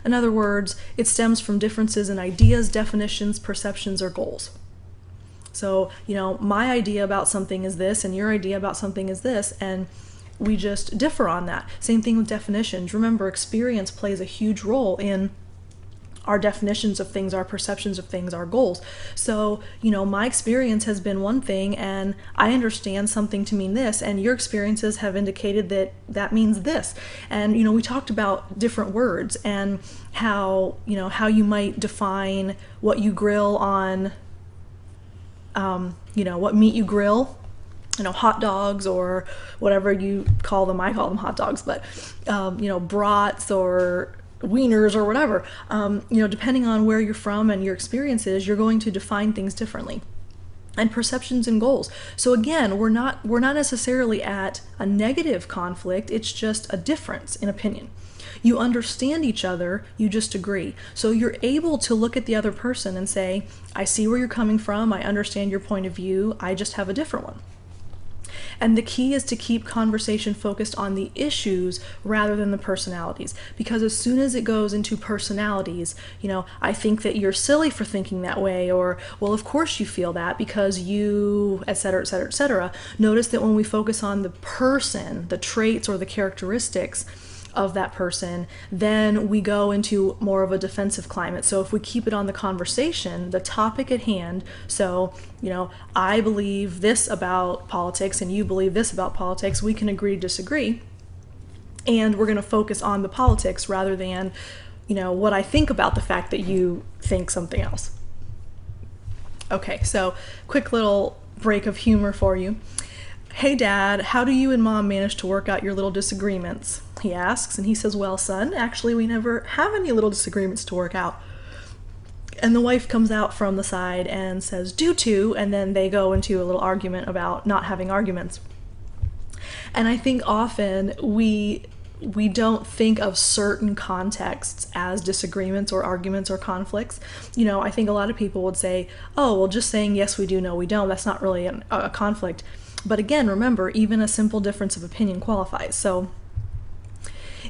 In other words, it stems from differences in ideas, definitions, perceptions, or goals. So, my idea about something is this, and your idea about something is this, and we just differ on that. Same thing with definitions. Remember, experience plays a huge role in our definitions of things, our perceptions of things, our goals. So, my experience has been one thing, and I understand something to mean this, and your experiences have indicated that that means this. And, we talked about different words and how you might define what you grill on, what meat you grill, hot dogs or whatever you call them. I call them hot dogs, but, brats or wieners or whatever. Depending on where you're from and your experiences, you're going to define things differently. And perceptions and goals. So again, we're not necessarily at a negative conflict. It's just a difference in opinion. You understand each other, you just agree. So you're able to look at the other person and say, I see where you're coming from, I understand your point of view, I just have a different one. And the key is to keep conversation focused on the issues rather than the personalities. Because as soon as it goes into personalities, I think that you're silly for thinking that way, or, well, of course you feel that because you, etc., etc., etc. Notice that when we focus on the person, the traits or the characteristics of that person, then we go into more of a defensive climate. So if we keep it on the conversation, the topic at hand, so, I believe this about politics and you believe this about politics, we can agree to disagree, and we're going to focus on the politics rather than, what I think about the fact that you think something else. Okay, so quick little break of humor for you. Hey Dad, how do you and Mom manage to work out your little disagreements? He asks, and he says, well, son, actually we never have any little disagreements to work out. And the wife comes out from the side and says, due to, and then they go into a little argument about not having arguments. And I think often we don't think of certain contexts as disagreements or arguments or conflicts. I think a lot of people would say, oh, well, just saying yes we do, no we don't, that's not really a conflict. But again, remember, even a simple difference of opinion qualifies. So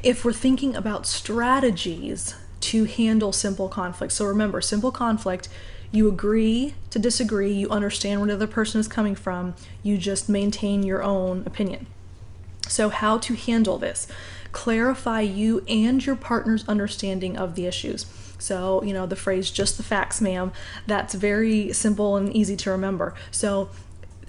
if we're thinking about strategies to handle simple conflict, so remember, simple conflict, you agree to disagree, you understand where the other person is coming from, you just maintain your own opinion. So how to handle this? Clarify you and your partner's understanding of the issues. So, the phrase, just the facts, ma'am, that's very simple and easy to remember. So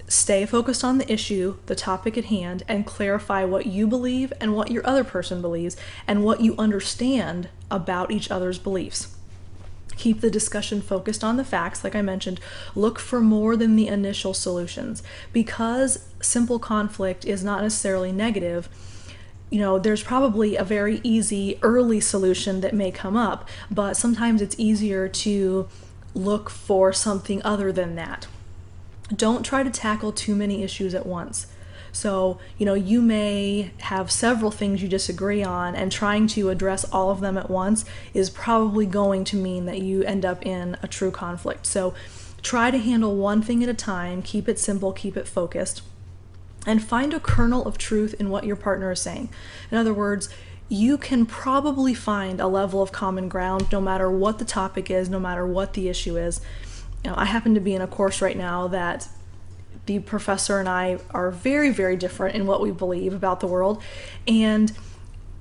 stay focused on the issue, the topic at hand, and clarify what you believe and what your other person believes and what you understand about each other's beliefs. Keep the discussion focused on the facts, like I mentioned. Look for more than the initial solutions. Because simple conflict is not necessarily negative, there's probably a very easy early solution that may come up, but sometimes it's easier to look for something other than that. Don't try to tackle too many issues at once. So, you may have several things you disagree on, and trying to address all of them at once is probably going to mean that you end up in a true conflict. So try to handle one thing at a time, keep it simple, keep it focused, and find a kernel of truth in what your partner is saying. In other words, you can probably find a level of common ground no matter what the topic is, no matter what the issue is. I happen to be in a course right now that the professor and I are very, very different in what we believe about the world, and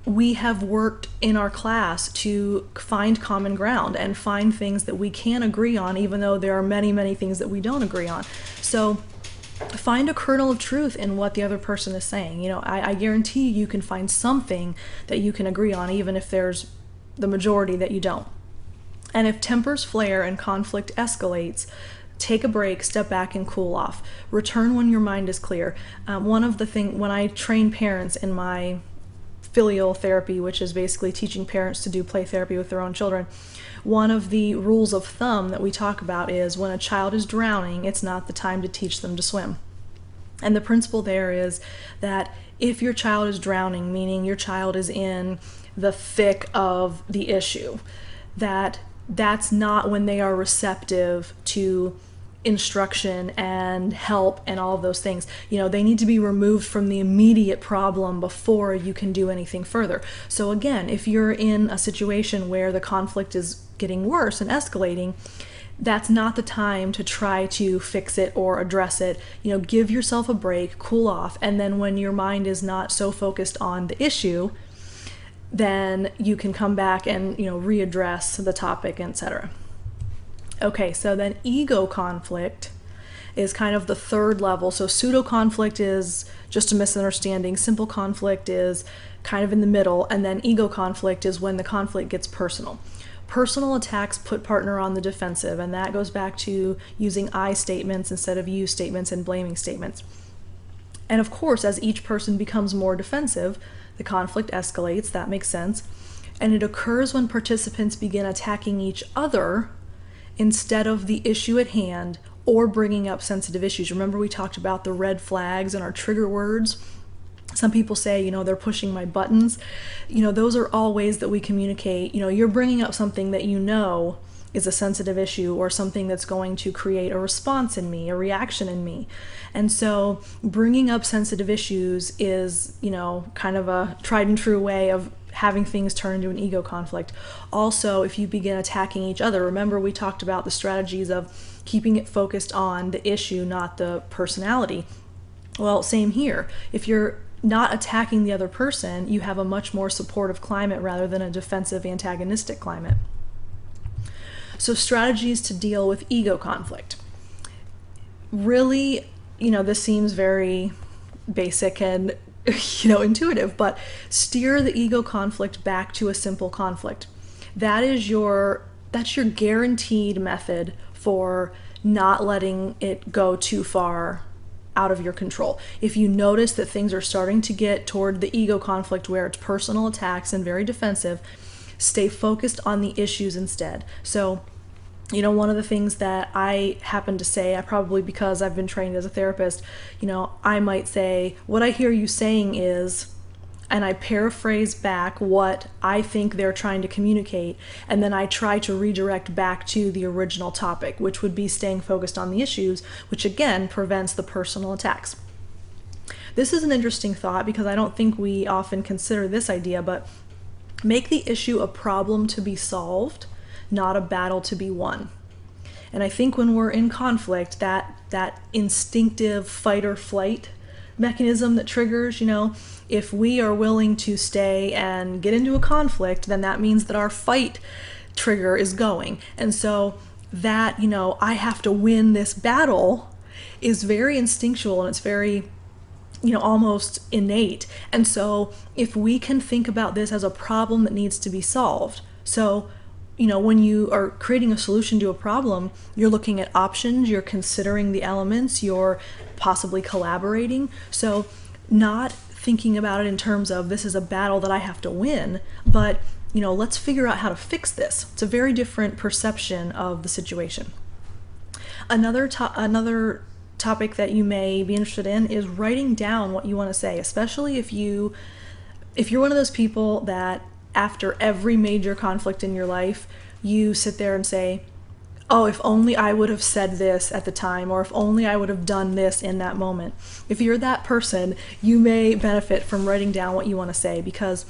we have worked in our class to find common ground and find things that we can agree on, even though there are many, many things that we don't agree on. So find a kernel of truth in what the other person is saying. I guarantee you can find something that you can agree on, even if there's the majority that you don't. And if tempers flare and conflict escalates, take a break, step back, and cool off. Return when your mind is clear. One of the things, when I train parents in my filial therapy, which is basically teaching parents to do play therapy with their own children, one of the rules of thumb that we talk about is when a child is drowning, it's not the time to teach them to swim. And the principle there is that if your child is drowning, meaning your child is in the thick of the issue, that's not when they are receptive to instruction and help and all of those things. They need to be removed from the immediate problem before you can do anything further. So again, if you're in a situation where the conflict is getting worse and escalating, that's not the time to try to fix it or address it. Give yourself a break, cool off, and then when your mind is not so focused on the issue, then you can come back and readdress the topic, etc. Okay, so then ego conflict is kind of the third level. So pseudo conflict is just a misunderstanding, simple conflict is kind of in the middle, and then ego conflict is when the conflict gets personal. Personal attacks put partner on the defensive, and that goes back to using I statements instead of you statements and blaming statements. And of course, as each person becomes more defensive, the conflict escalates. That makes sense. And it occurs when participants begin attacking each other instead of the issue at hand or bringing up sensitive issues. Remember, we talked about the red flags and our trigger words. Some people say, they're pushing my buttons. Those are all ways that we communicate. You're bringing up something that is a sensitive issue or something that's going to create a response in me, a reaction in me. And so bringing up sensitive issues is, kind of a tried and true way of having things turn into an ego conflict. Also, if you begin attacking each other, remember we talked about the strategies of keeping it focused on the issue, not the personality. Well, same here. If you're not attacking the other person, you have a much more supportive climate rather than a defensive, antagonistic climate. So strategies to deal with ego conflict. Really, this seems very basic and intuitive, but steer the ego conflict back to a simple conflict. That's your guaranteed method for not letting it go too far out of your control. If you notice that things are starting to get toward the ego conflict where it's personal attacks and very defensive, stay focused on the issues instead. So one of the things that I happen to say, probably because I've been trained as a therapist, I might say, what I hear you saying is, and I paraphrase back what I think they're trying to communicate, and then I try to redirect back to the original topic, which would be staying focused on the issues, which again prevents the personal attacks. This is an interesting thought because I don't think we often consider this idea, but make the issue a problem to be solved, not a battle to be won. And I think when we're in conflict, that instinctive fight or flight mechanism that triggers, if we are willing to stay and get into a conflict, then that means that our fight trigger is going. And so that, I have to win this battle is very instinctual and it's very, almost innate. And so if we can think about this as a problem that needs to be solved, so when you are creating a solution to a problem, you're looking at options, you're considering the elements, you're possibly collaborating. So not thinking about it in terms of this is a battle that I have to win, but let's figure out how to fix this. It's a very different perception of the situation. Another topic that you may be interested in is writing down what you want to say, especially if you're one of those people that after every major conflict in your life, you sit there and say, oh, if only I would have said this at the time, or if only I would have done this in that moment. If you're that person, you may benefit from writing down what you want to say, because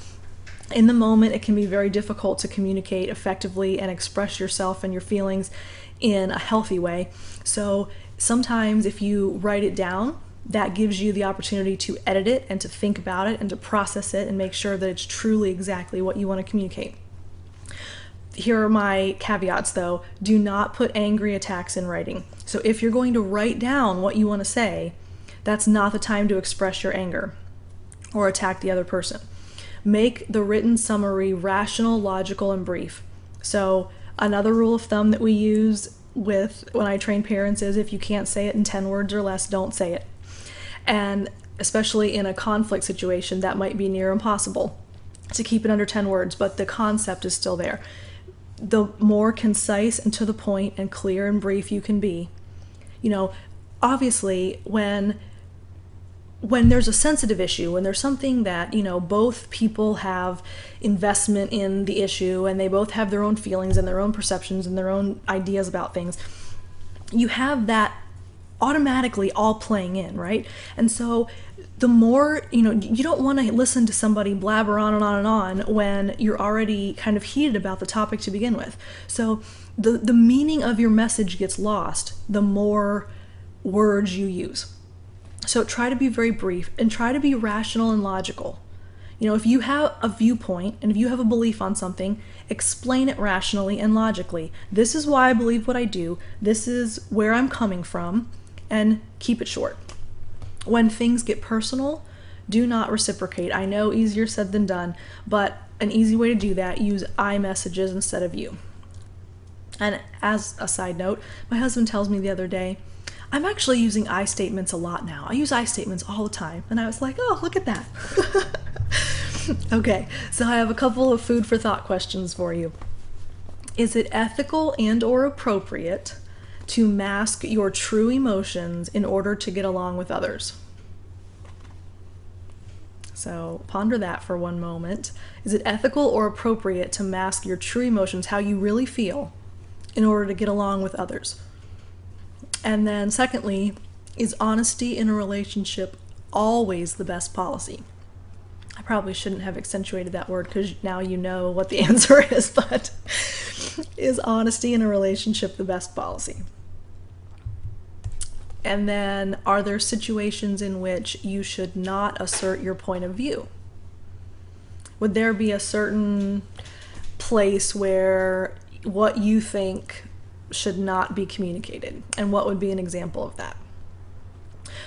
in the moment it can be very difficult to communicate effectively and express yourself and your feelings in a healthy way. So sometimes if you write it down, that gives you the opportunity to edit it and to think about it and to process it and make sure that it's truly exactly what you want to communicate. Here are my caveats though. Do not put angry attacks in writing. So if you're going to write down what you want to say, that's not the time to express your anger or attack the other person. Make the written summary rational, logical, and brief. So another rule of thumb that we use when I train parents is if you can't say it in 10 words or less, don't say it. And especially in a conflict situation, that might be near impossible to keep it under 10 words, but the concept is still there. The more concise and to the point and clear and brief you can be, obviously when there's a sensitive issue, when there's something that, both people have investment in the issue and they both have their own feelings and their own perceptions and their own ideas about things, you have that automatically all playing in, right? And so the more, you don't want to listen to somebody blabber on and on and on when you're already kind of heated about the topic to begin with. So the meaning of your message gets lost the more words you use. So try to be very brief and try to be rational and logical. If you have a viewpoint and if you have a belief on something, explain it rationally and logically. This is why I believe what I do. This is where I'm coming from, and keep it short. When things get personal, do not reciprocate. I know easier said than done, but an easy way to do that, use I messages instead of you. And as a side note, my husband tells me the other day, I'm actually using I statements a lot now. I use I statements all the time. And I was like, oh, look at that. Okay, so I have a couple of food for thought questions for you. Is it ethical and or appropriate to mask your true emotions in order to get along with others? So ponder that for one moment. Is it ethical or appropriate to mask your true emotions, how you really feel, in order to get along with others? And then secondly, is honesty in a relationship always the best policy? I probably shouldn't have accentuated that word because now you know what the answer is, but is honesty in a relationship the best policy? And then, are there situations in which you should not assert your point of view? Would there be a certain place where what you think should not be communicated? And what would be an example of that?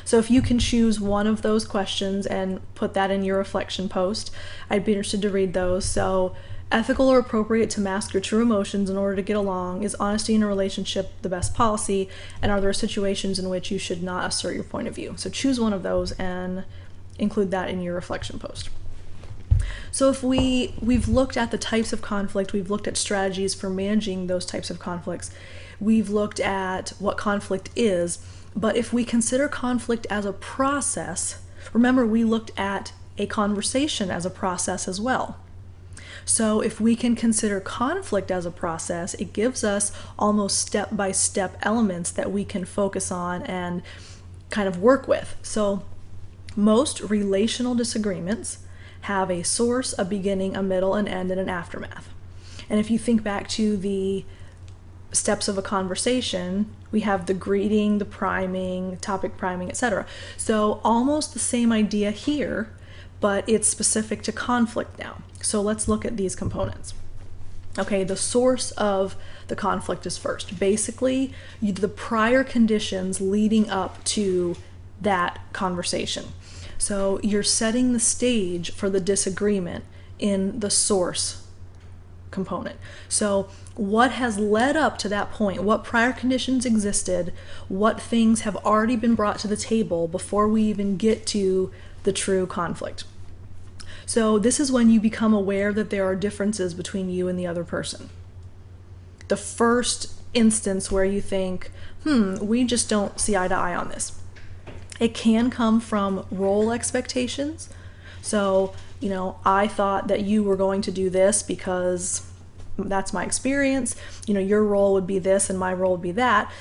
So if you can choose one of those questions and put that in your reflection post, I'd be interested to read those. So, ethical or appropriate to mask your true emotions in order to get along? Is honesty in a relationship the best policy? And are there situations in which you should not assert your point of view? So choose one of those and include that in your reflection post. So if we've looked at the types of conflict, we've looked at strategies for managing those types of conflicts, we've looked at what conflict is, but if we consider conflict as a process, remember we looked at a conversation as a process as well. So if we can consider conflict as a process, it gives us almost step-by-step elements that we can focus on and kind of work with. So most relational disagreements have a source, a beginning, a middle, an end, and an aftermath. And if you think back to the steps of a conversation, we have the greeting, the priming, topic priming, etc. So almost the same idea here, but it's specific to conflict now. So let's look at these components. Okay, the source of the conflict is first. Basically, the prior conditions leading up to that conversation. So you're setting the stage for the disagreement in the source component. So what has led up to that point? What prior conditions existed? What things have already been brought to the table before we even get to the true conflict? So this is when you become aware that there are differences between you and the other person. The first instance where you think, we just don't see eye to eye on this. It can come from role expectations. So, I thought that you were going to do this because that's my experience. Your role would be this and my role would be that.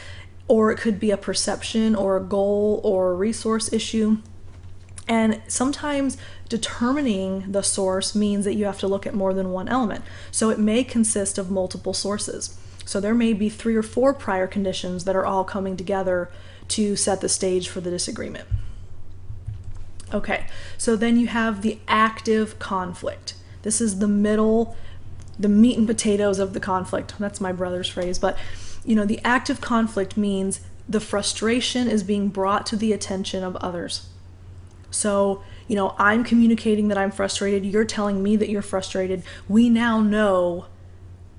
Or it could be a perception or a goal or a resource issue. And sometimes determining the source means that you have to look at more than one element. So it may consist of multiple sources. So there may be 3 or 4 prior conditions that are all coming together to set the stage for the disagreement. Okay, so then you have the active conflict. This is the middle, the meat and potatoes of the conflict. That's my brother's phrase, but the active conflict means the frustration is being brought to the attention of others. So, I'm communicating that I'm frustrated, you're telling me that you're frustrated. We now know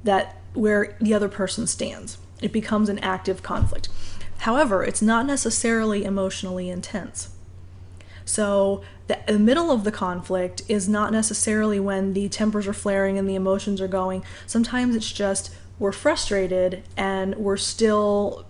that where the other person stands. It becomes an active conflict. However, it's not necessarily emotionally intense. So the middle of the conflict is not necessarily when the tempers are flaring and the emotions are going. Sometimes it's just we're frustrated and we're still